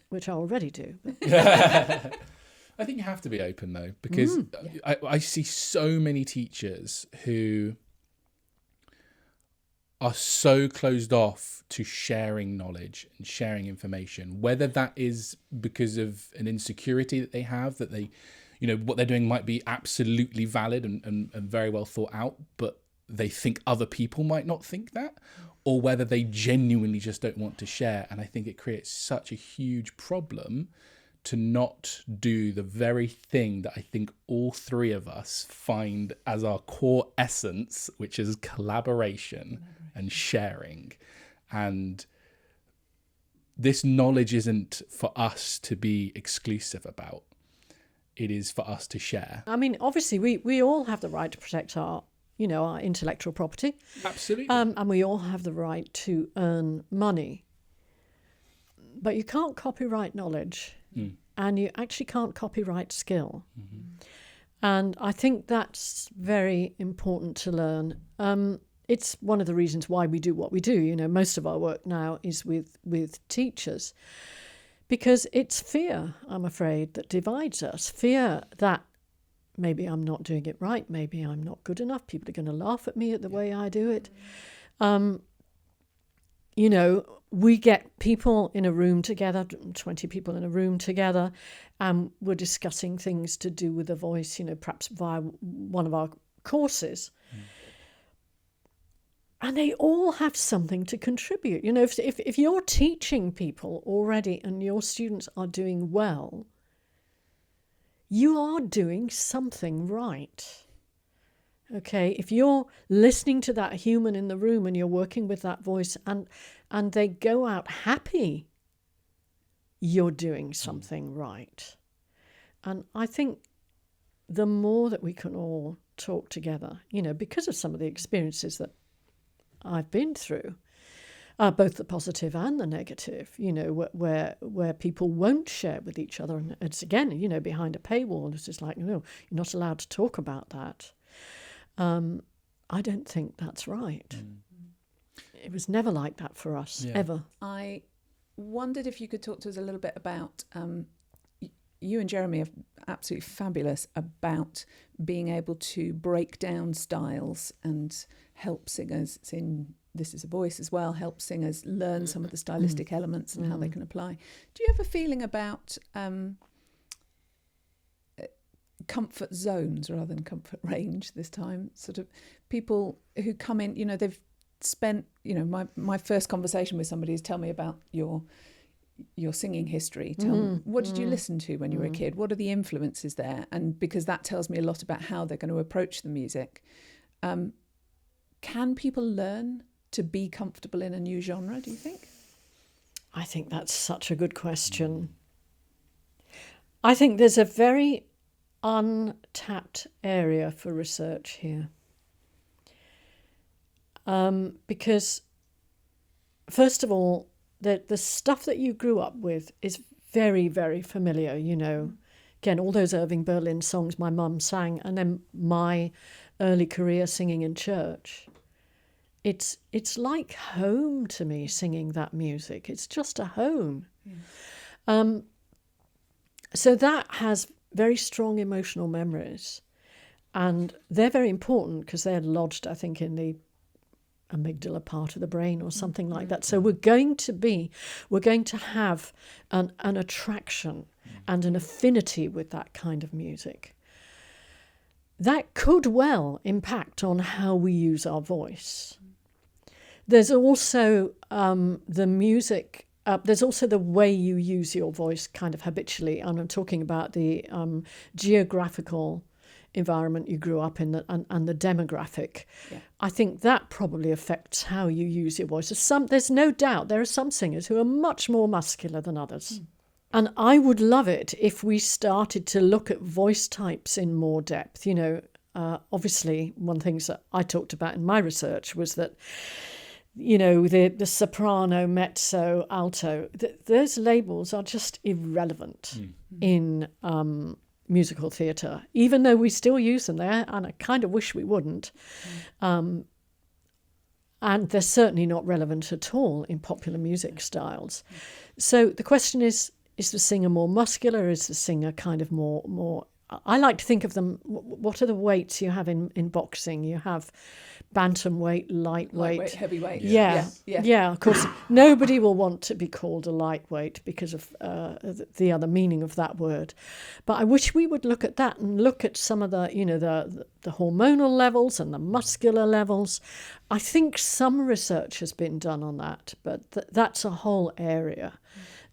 which I already do. I think you have to be open, though, because I see so many teachers who are so closed off to sharing knowledge and sharing information, whether that is because of an insecurity that they have, that they, you know, what they're doing might be absolutely valid and very well thought out, but they think other people might not think that, or whether they genuinely just don't want to share. And I think it creates such a huge problem to not do the very thing that I think all three of us find as our core essence, which is collaboration and sharing. And this knowledge isn't for us to be exclusive about. It is for us to share. I mean, obviously, we all have the right to protect our intellectual property. Absolutely. And we all have the right to earn money. But you can't copyright knowledge. And you actually can't copyright skill. And I think that's very important to learn. It's one of the reasons why we do what we do. You know, most of our work now is with teachers, because it's fear, I'm afraid, that divides us. Fear that maybe I'm not doing it right, maybe I'm not good enough, people are going to laugh at me at the way I do it. You know, we get people in a room together, 20 people in a room together, and we're discussing things to do with the voice, you know, perhaps via one of our courses. And they all have something to contribute. You know, if you're teaching people already and your students are doing well, you are doing something right. Okay, if you're listening to that human in the room and you're working with that voice and they go out happy, you're doing something right. And I think the more that we can all talk together, you know, because of some of the experiences that I've been through, both the positive and the negative, you know, where people won't share with each other. And it's, again, you know, behind a paywall. It's just like, no, you're not allowed to talk about that. I don't think that's right. It was never like that for us, ever. I wondered if you could talk to us a little bit about, you and Jeremy are absolutely fabulous about being able to break down styles and help singers, in This Is a Voice as well, help singers learn some of the stylistic elements and how they can apply. Do you have a feeling about comfort zones rather than comfort range this time? Sort of people who come in, you know, they've spent, you know, my first conversation with somebody is tell me about your singing history. Tell me, what did you listen to when you were a kid? What are the influences there? And because that tells me a lot about how they're going to approach the music. Can people learn to be comfortable in a new genre, do you think? I think that's such a good question. I think there's a very untapped area for research here. Because, first of all, the stuff that you grew up with is very, very familiar, you know. Again, all those Irving Berlin songs my mum sang, and then my early career singing in church. It's like home to me, singing that music. It's just a home. So that has very strong emotional memories. And they're very important because they're lodged, I think, in the amygdala part of the brain or something like that. So we're going to have an attraction and an affinity with that kind of music. That could well impact on how we use our voice. There's also the music. There's also the way you use your voice kind of habitually, and I'm talking about the geographical environment you grew up in and the demographic. Yeah. I think that probably affects how you use your voice. There's no doubt there are some singers who are much more muscular than others. And I would love it if we started to look at voice types in more depth. You know, obviously one of the things that I talked about in my research was that, you know, the soprano, mezzo, alto, those labels are just irrelevant in musical theatre, even though we still use them there, and I kind of wish we wouldn't. And they're certainly not relevant at all in popular music styles. So the question is the singer more muscular? Is the singer kind of more... I like to think of them, what are the weights you have in boxing? You have bantamweight, lightweight, heavyweight. Yeah, of course. Nobody will want to be called a lightweight because of the other meaning of that word. But I wish we would look at that and look at some of the, you know, the hormonal levels and the muscular levels. I think some research has been done on that, but that's a whole area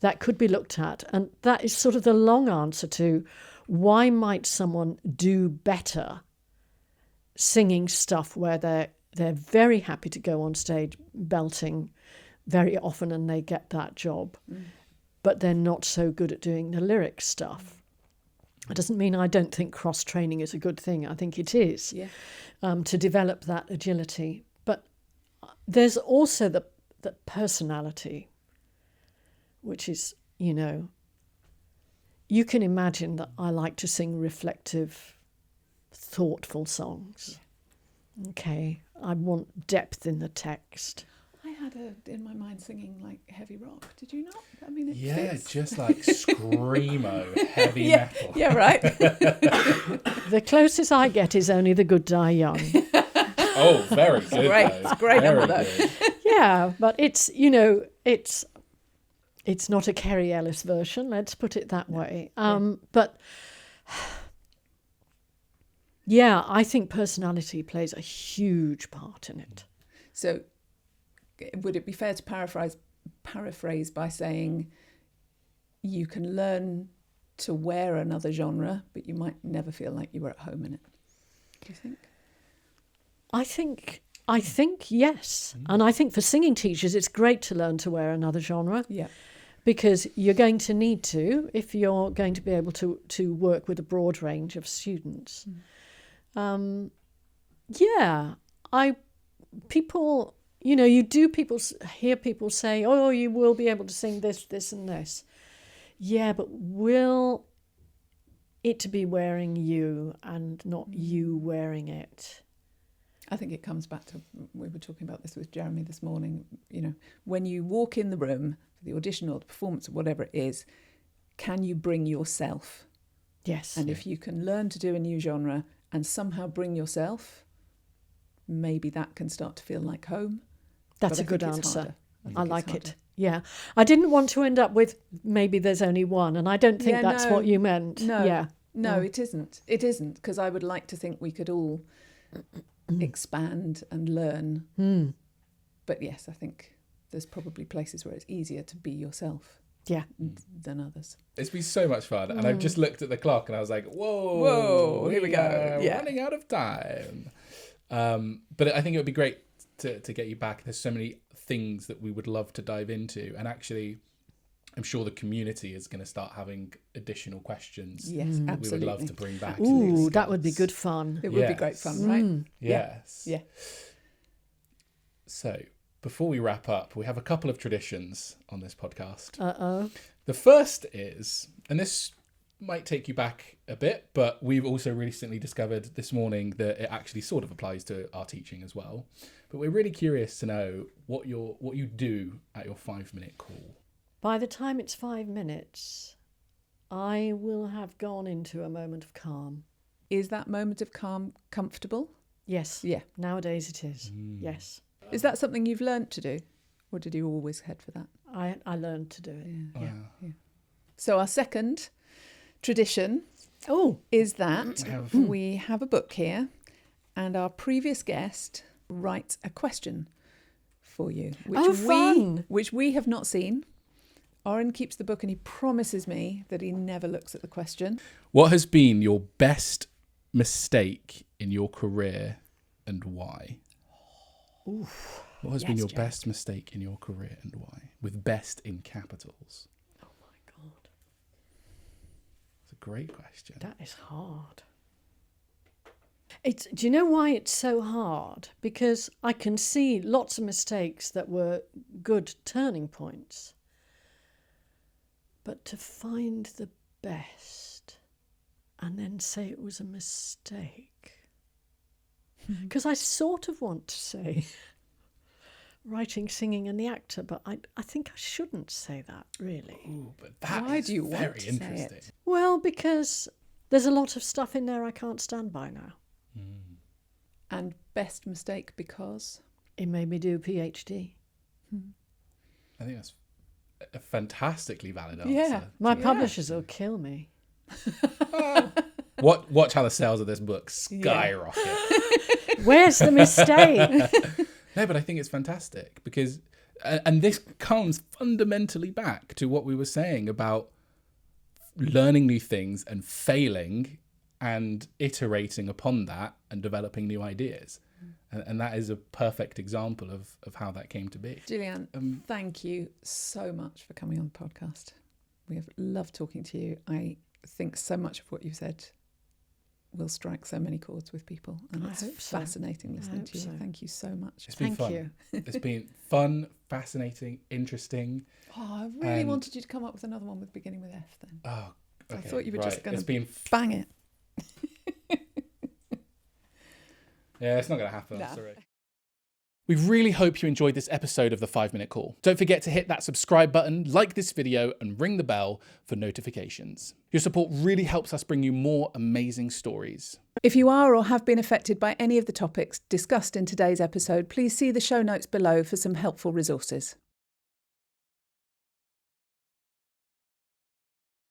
that could be looked at. And that is sort of the long answer to why might someone do better singing stuff where they're very happy to go on stage belting very often and they get that job, but they're not so good at doing the lyric stuff. It doesn't mean I don't think cross-training is a good thing. I think it is, to develop that agility. But there's also the personality, which is, you know, you can imagine that I like to sing reflective, thoughtful songs. Okay, I want depth in the text. I had in my mind singing like heavy rock. Did you not? I mean, it fits. Just like screamo heavy metal. Yeah, right. The closest I get is Only the Good Die Young. Oh, very good. Great. Though. It's a great Very number, though. good. Yeah, but it's, you know, it's not a Kerry Ellis version, let's put it that way. But yeah, I think personality plays a huge part in it. So would it be fair to paraphrase by saying you can learn to wear another genre, but you might never feel like you were at home in it? Do you think? I think yes. And I think for singing teachers, it's great to learn to wear another genre. Yeah. Because you're going to need to if you're going to be able to work with a broad range of students. People, you know, hear people say, oh, you will be able to sing this, this and this. Yeah, but will it be wearing you and not you wearing it? I think it comes back to, we were talking about this with Jeremy this morning, you know, when you walk in the room for the audition or the performance or whatever it is, can you bring yourself? Yes. And if you can learn to do a new genre and somehow bring yourself, maybe that can start to feel like home. That's a good answer. I like it. Yeah. I didn't want to end up with maybe there's only one, and I don't think that's what you meant. No, it isn't. It isn't, because I would like to think we could all expand and learn. But yes, I think there's probably places where it's easier to be yourself than others. It's been so much fun, and I've just looked at the clock and I was like, whoa, here we go. Running out of time. But I think it would be great to get you back. There's so many things that we would love to dive into, and actually I'm sure the community is going to start having additional questions. Yes, absolutely. We would love to bring back. Ooh, that would be good fun. It would be great fun, right? Yes. Yeah. So, before we wrap up, we have a couple of traditions on this podcast. Uh-oh. The first is, and this might take you back a bit, but we've also recently discovered this morning that it actually sort of applies to our teaching as well. But we're really curious to know what you do at your 5-minute call. By the time it's 5 minutes, I will have gone into a moment of calm. Is that moment of calm comfortable? Yes. Yeah. Nowadays it is. Yes. Is that something you've learnt to do? Or did you always head for that? I learned to do it. Yeah. Yeah. So our second tradition Oh, is that we have a book here and our previous guest writes a question for you. fun. Which we have not seen. Oren keeps the book and he promises me that he never looks at the question. What has been your best mistake in your career and why? oof. What has Yes, been your Jack. best mistake in your career and why? With best in capitals. Oh my God. It's a great question. That is hard. Do you know why it's so hard? Because I can see lots of mistakes that were good turning points. But to find the best and then say it was a mistake. Because I sort of want to say writing, singing and the actor, but I think I shouldn't say that, really. Ooh, but that Why is do you want very to say interesting. it? Well, because there's a lot of stuff in there I can't stand by now. And best mistake because? It made me do a PhD. I think that's a fantastically valid answer. Yeah. My publishers will kill me. Watch how the sales of this book skyrocket. Where's the mistake? No, but I think it's fantastic because, and this comes fundamentally back to what we were saying about learning new things and failing and iterating upon that and developing new ideas. And that is a perfect example of how that came to be. Gillyanne, thank you so much for coming on the podcast. We have loved talking to you. I think so much of what you said will strike so many chords with people. And I it's hope so. fascinating listening to you. so. Thank you so much. It's been Thank fun. you. It's been fun, fascinating, interesting. Oh, I really And- wanted you to come up with another one with beginning with F then. Oh, I okay, thought you were just going It's to been bang it. Yeah, it's not going to happen. No. Sorry. We really hope you enjoyed this episode of the 5-Minute Call. Don't forget to hit that subscribe button, like this video, and ring the bell for notifications. Your support really helps us bring you more amazing stories. If you are or have been affected by any of the topics discussed in today's episode, please see the show notes below for some helpful resources.